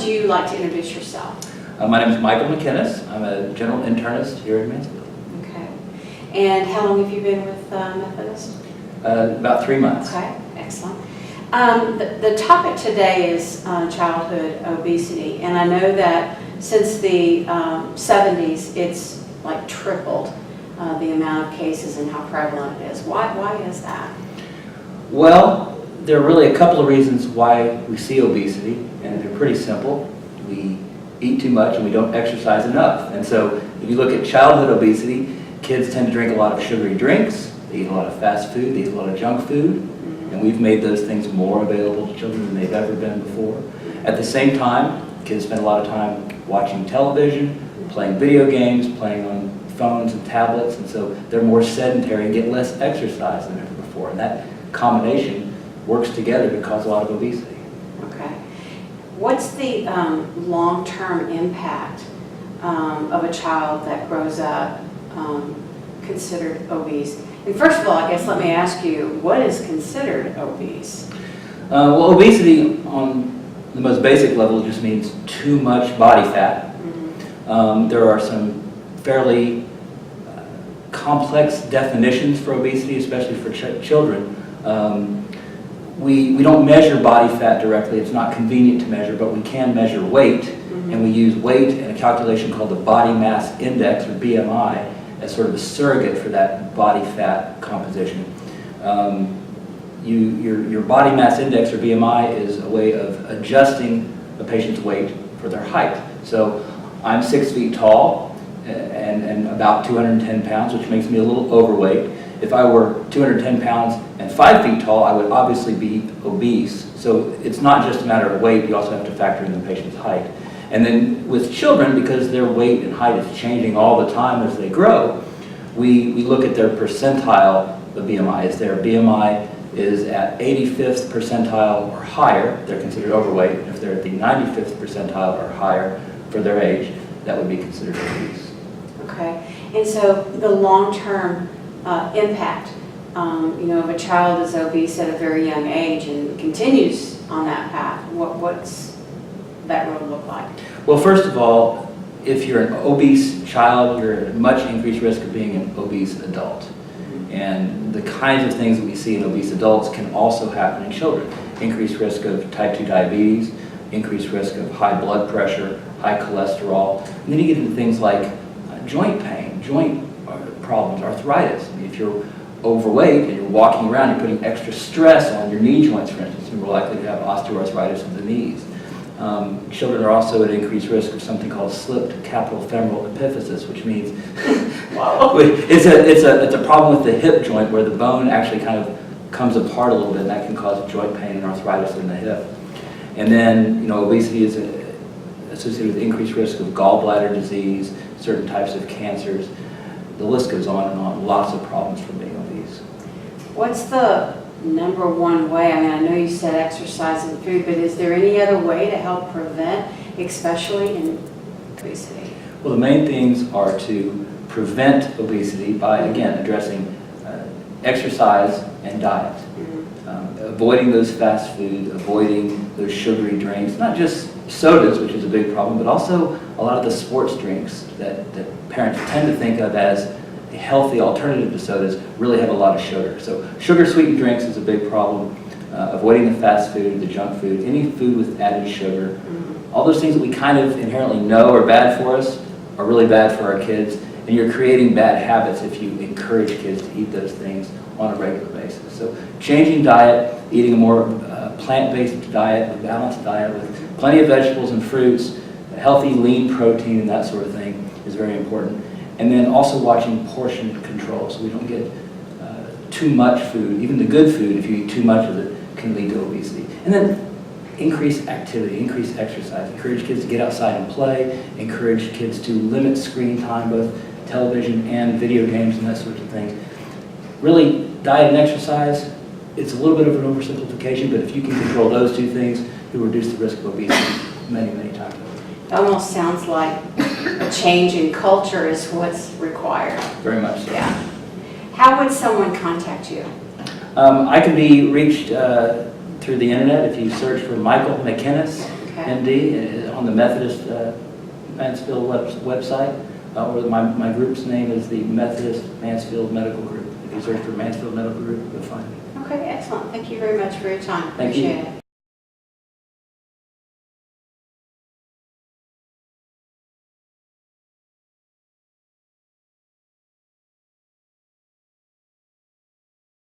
would you like to introduce yourself? My name is Michael McInnis. I'm a general internist here at Mansfield. Okay. And how long have you been with McInnis? About 3 months. Okay, excellent. The topic today is childhood obesity, and I know that since the 70s, it's like tripled the amount of cases and how prevalent it is. Why is that? Well, there are really a couple of reasons why we see obesity, and they're pretty simple. We eat too much and we don't exercise enough. And so if you look at childhood obesity, kids tend to drink a lot of sugary drinks, they eat a lot of fast food, they eat a lot of junk food, and we've made those things more available to children than they've ever been before. At the same time, kids spend a lot of time watching television, playing video games, playing on phones and tablets, and so they're more sedentary and get less exercise than ever before. And that combination works together to cause a lot of obesity. Okay. What's the long-term impact of a child that grows up considered obese? And first of all, I guess let me ask you, what is considered obese? Well, obesity on the most basic level just means too much body fat. There are some fairly complex definitions for obesity, especially for children. We don't measure body fat directly. It's not convenient to measure, but we can measure weight, and we use weight in a calculation called the body mass index, or BMI, as sort of a surrogate for that body fat composition. Your body mass index, or BMI, is a way of adjusting a patient's weight for their height. So I'm 6 feet tall and about 210 pounds, which makes me a little overweight. If I were 210 pounds and 5 feet tall, I would obviously be obese. So it's not just a matter of weight, you also have to factor in the patient's height. And then with children, because their weight and height is changing all the time as they grow, we look at their percentile of BMI. If their BMI is at 85th percentile or higher, they're considered overweight. If they're at the 95th percentile or higher for their age, that would be considered obese. Okay. And so the long-term impact, of a child is obese at a very young age and continues on that path. What's that road look like? Well, first of all, if you're an obese child, you're at much increased risk of being an obese adult. And the kinds of things that we see in obese adults can also happen in children. Increased risk of type 2 diabetes, increased risk of high blood pressure, high cholesterol. And then you get into things like joint pain, joint problems, arthritis. I mean, if you're overweight and you're walking around, you're putting extra stress on your knee joints, for instance, you're more likely to have osteoarthritis of the knees. Children are also at increased risk of something called slipped capital femoral epiphysis, which means it's a problem with the hip joint where the bone actually kind of comes apart a little bit, and that can cause joint pain and arthritis in the hip. And then, obesity is associated with increased risk of gallbladder disease, certain types of cancers. The list goes on and on. Lots of problems from being obese. What's the number one way? I mean, I know you said exercise and food, but is there any other way to help prevent, especially in obesity? Well, the main things are to prevent obesity by, again, addressing exercise and diet. Avoiding those fast foods, avoiding those sugary drinks, not just sodas, which is a big problem, but also a lot of the sports drinks that parents tend to think of as a healthy alternative to sodas really have a lot of sugar. So sugar-sweetened drinks is a big problem. Avoiding the fast food, the junk food, any food with added sugar. All those things that we kind of inherently know are bad for us are really bad for our kids, and you're creating bad habits if you encourage kids to eat those things on a regular basis. So changing diet, eating a more plant-based diet, a balanced diet with plenty of vegetables and fruits, healthy lean protein and that sort of thing is very important. And then also watching portion control so we don't get too much food. Even the good food, if you eat too much of it, can lead to obesity. And then increase activity, increase exercise. Encourage kids to get outside and play. Encourage kids to limit screen time, both television and video games and that sort of thing. Really, diet and exercise, it's a little bit of an oversimplification, but if you can control those two things, you'll reduce the risk of obesity many, many times over. It almost sounds like a change in culture is what's required. Very much so. Yeah. How would someone contact you? I can be reached through the internet if you search for Michael McInnis. Okay. Okay. MD, on the Methodist Mansfield website, or my group's name is the Methodist Mansfield Medical Group. If you search for Mansfield Medical Group, you'll find me. Okay, excellent. Thank you very much for your time. Thank you. Appreciate it.